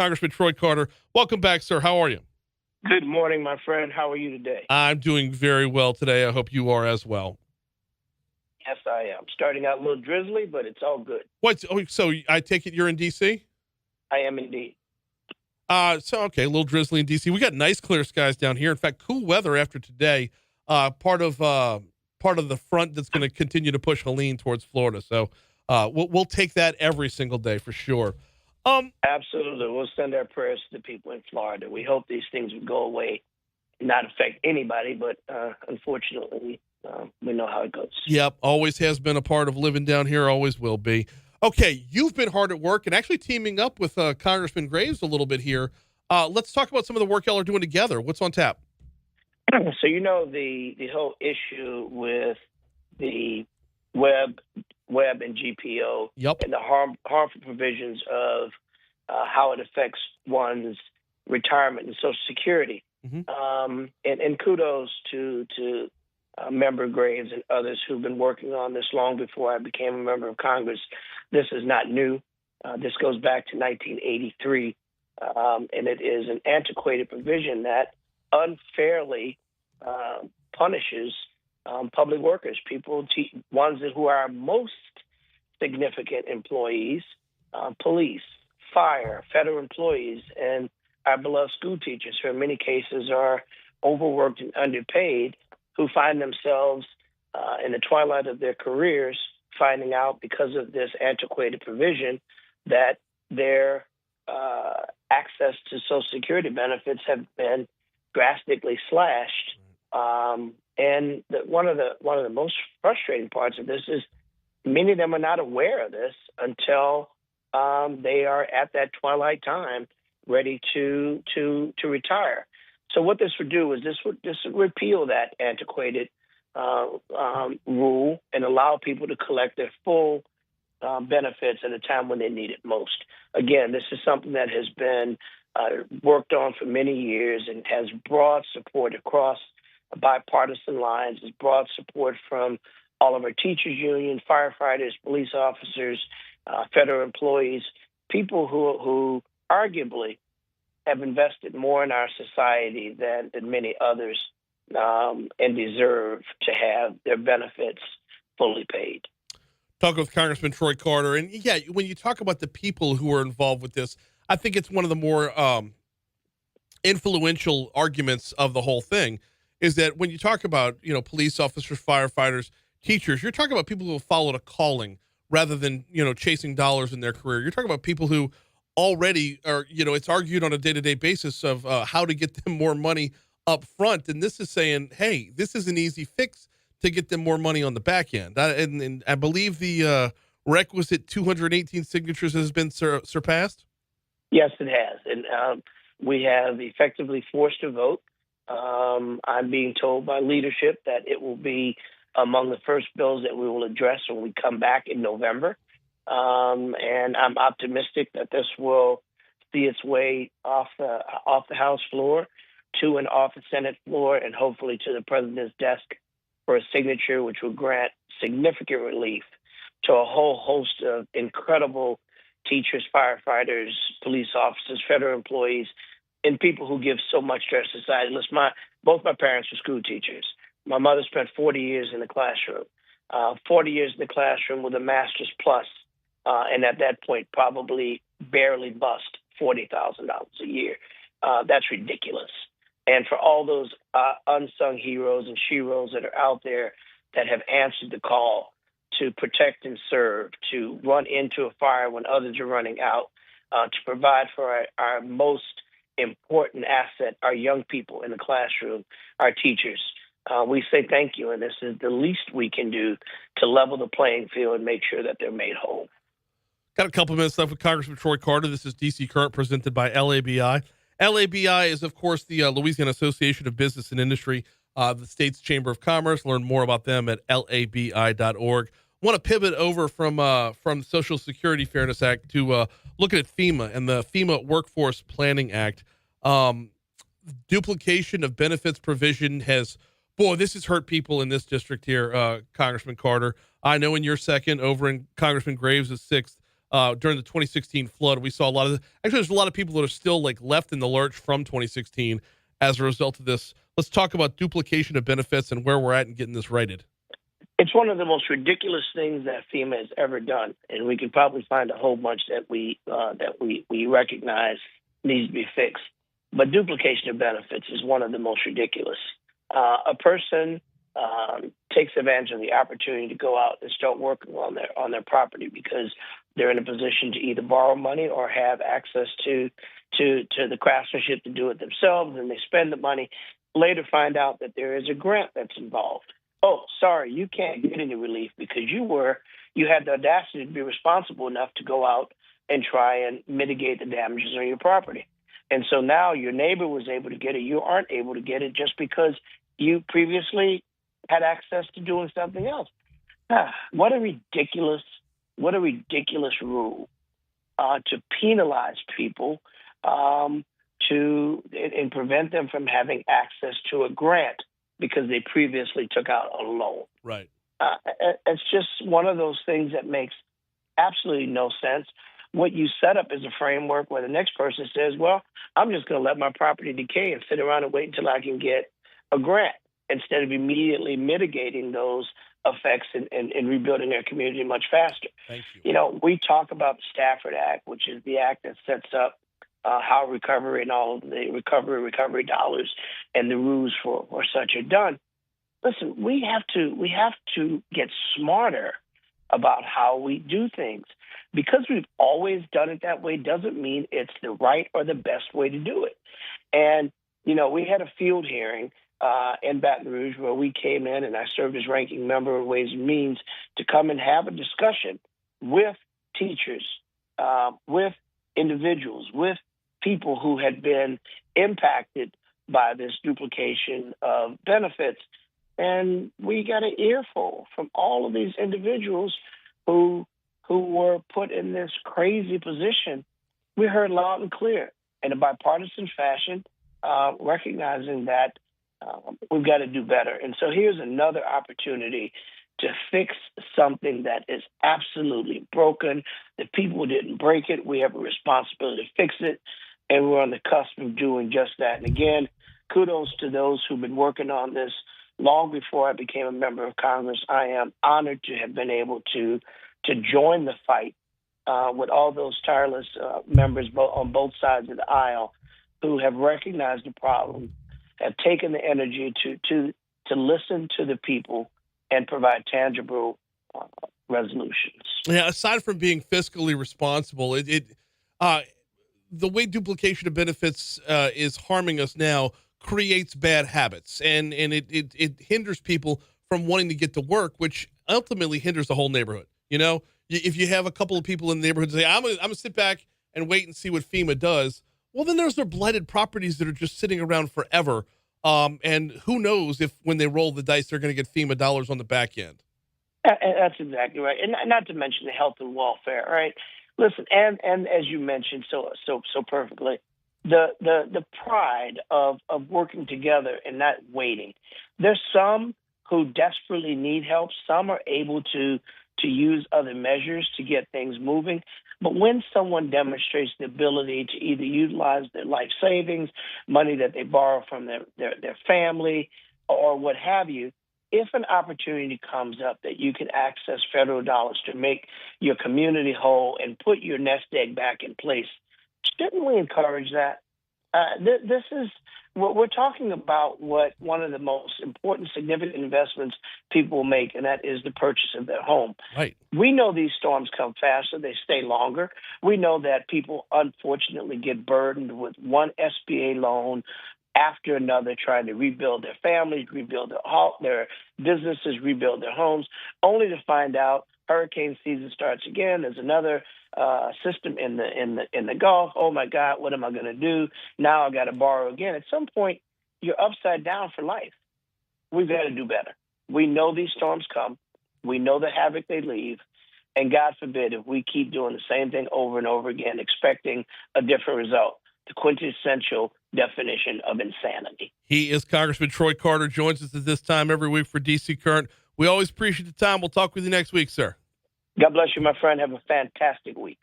Congressman Troy Carter. Welcome back, sir. How are you? Good morning, my friend. How are you today? I'm doing very well today. I hope you are as well. Yes, I am. Starting out a little drizzly, but it's all good. So I take it you're in D.C.? I am indeed. Okay, a little drizzly in D.C. We got nice clear skies down here. In fact, cool weather after today. Part of the front that's going to continue to push Haldane towards Florida. So we'll take that every single day for sure. Absolutely. We'll send our prayers to the people in Florida. We hope these things will go away and not affect anybody, but unfortunately, we know how it goes. Yep, always has been a part of living down here, always will be. Okay, you've been hard at work and actually teaming up with Congressman Graves a little bit here. Let's talk about some of the work y'all are doing together. What's on tap? So the whole issue with the web and GPO Yep. and the harmful provisions of how it affects one's retirement and Social Security. Mm-hmm. And kudos to Member Graves and others who've been working on this long before I became a member of Congress. This is not new. This goes back to 1983, and it is an antiquated provision that unfairly punishes public workers, ones who are most significant employees, police, fire, federal employees, and our beloved school teachers, who in many cases are overworked and underpaid, who find themselves in the twilight of their careers, finding out because of this antiquated provision that their access to Social Security benefits have been drastically slashed. And one of the most frustrating parts of this is many of them are not aware of this until they are at that twilight time, ready to retire. So what this would do is this would repeal that antiquated rule and allow people to collect their full benefits at a time when they need it most. Again, this is something that has been worked on for many years and has broad support across bipartisan lines. Has broad support from all of our teachers' unions, firefighters, police officers, federal employees, people who arguably have invested more in our society than many others, and deserve to have their benefits fully paid. Talking with Congressman Troy Carter. And yeah, when you talk about the people who are involved with this, I think it's one of the more influential arguments of the whole thing is that when you talk about, police officers, firefighters, teachers, you're talking about people who have followed a calling rather than, chasing dollars in their career. You're talking about people who already are, it's argued on a day-to-day basis of how to get them more money up front. And this is saying, hey, this is an easy fix to get them more money on the back end. And I believe the requisite 218 signatures has been surpassed. Yes, it has. And we have effectively forced a vote. I'm being told by leadership that it will be among the first bills that we will address when we come back in November. And I'm optimistic that this will see its way off the House floor to and off the Senate floor and hopefully to the president's desk for a signature, which will grant significant relief to a whole host of incredible teachers, firefighters, police officers, federal employees, and people who give so much to our society. Listen, both my parents were school teachers. My mother spent 40 years in the classroom, 40 years in the classroom with a master's plus, and at that point probably barely bust $40,000 a year. That's ridiculous. And for all those unsung heroes and sheroes that are out there that have answered the call to protect and serve, to run into a fire when others are running out, to provide for our most important asset, our young people in the classroom, our teachers. We say thank you, and this is the least we can do to level the playing field and make sure that they're made whole. Got a couple minutes left with Congressman Troy Carter. This is DC Current, presented by LABI. LABI is, of course, the Louisiana Association of Business and Industry, the state's Chamber of Commerce. Learn more about them at labi.org. Want to pivot over from the Social Security Fairness Act to looking at FEMA and the FEMA Workforce Planning Act. Duplication of benefits provision this has hurt people in this district here, Congressman Carter. I know in your second, over in Congressman Graves' sixth, during the 2016 flood. We saw actually, there's a lot of people that are still like left in the lurch from 2016 as a result of this. Let's talk about duplication of benefits and where we're at in getting this righted. It's one of the most ridiculous things that FEMA has ever done, and we could probably find a whole bunch that we recognize needs to be fixed. But duplication of benefits is one of the most ridiculous. A person takes advantage of the opportunity to go out and start working on their property because they're in a position to either borrow money or have access to the craftsmanship to do it themselves, and they spend the money. Later, find out that there is a grant that's involved. Oh, sorry, you can't get any relief because you had the audacity to be responsible enough to go out and try and mitigate the damages on your property. And so now your neighbor was able to get it. You aren't able to get it just because you previously had access to doing something else. What a ridiculous rule to penalize people and prevent them from having access to a grant because they previously took out a loan. Right. It's just one of those things that makes absolutely no sense. What you set up is a framework where the next person says, well, I'm just going to let my property decay and sit around and wait until I can get a grant instead of immediately mitigating those effects and rebuilding their community much faster. Thank you. You know, we talk about the Stafford Act, which is the act that sets up how recovery and all of the recovery dollars and the rules for such are done. Listen, we have to get smarter about how we do things. Because we've always done it that way doesn't mean it's the right or the best way to do it. And, you know, we had a field hearing in Baton Rouge where we came in and I served as ranking member of Ways and Means to come and have a discussion with teachers, with individuals, with people who had been impacted by this duplication of benefits. And we got an earful from all of these individuals who were put in this crazy position. We heard loud and clear in a bipartisan fashion, recognizing that we've got to do better. And so here's another opportunity to fix something that is absolutely broken. The people didn't break it. We have a responsibility to fix it. And we're on the cusp of doing just that. And again, kudos to those who've been working on this long before I became a member of Congress. I am honored to have been able to join the fight with all those tireless members on both sides of the aisle who have recognized the problem, have taken the energy to listen to the people and provide tangible resolutions. Yeah, aside from being fiscally responsible, the way duplication of benefits is harming us now creates bad habits, and it hinders people from wanting to get to work, which ultimately hinders the whole neighborhood. You know, if you have a couple of people in the neighborhood say, I'm gonna sit back and wait and see what FEMA does, well, then there's their blighted properties that are just sitting around forever. And who knows if when they roll the dice, they're going to get FEMA dollars on the back end. That's exactly right. And not to mention the health and welfare, right? Listen, and as you mentioned so perfectly, the pride of working together and not waiting. There's some who desperately need help. Some are able to use other measures to get things moving. But when someone demonstrates the ability to either utilize their life savings, money that they borrow from their family, or what have you, if an opportunity comes up that you can access federal dollars to make your community whole and put your nest egg back in place, shouldn't we encourage that? This is what we're talking about. What one of the most important, significant investments people make, and that is the purchase of their home. Right. We know these storms come faster; they stay longer. We know that people unfortunately get burdened with one SBA loan after another, trying to rebuild their families, rebuild their businesses, rebuild their homes, only to find out hurricane season starts again. There's another system in the Gulf. Oh my God, what am I going to do? Now I got to borrow again. At some point, you're upside down for life. We've got to do better. We know these storms come. We know the havoc they leave. And God forbid if we keep doing the same thing over and over again, expecting a different result. The quintessential definition of insanity. He is Congressman Troy Carter, joins us at this time every week for DC Current. We always appreciate the time. We'll talk with you next week, sir. God bless you, my friend. Have a fantastic week.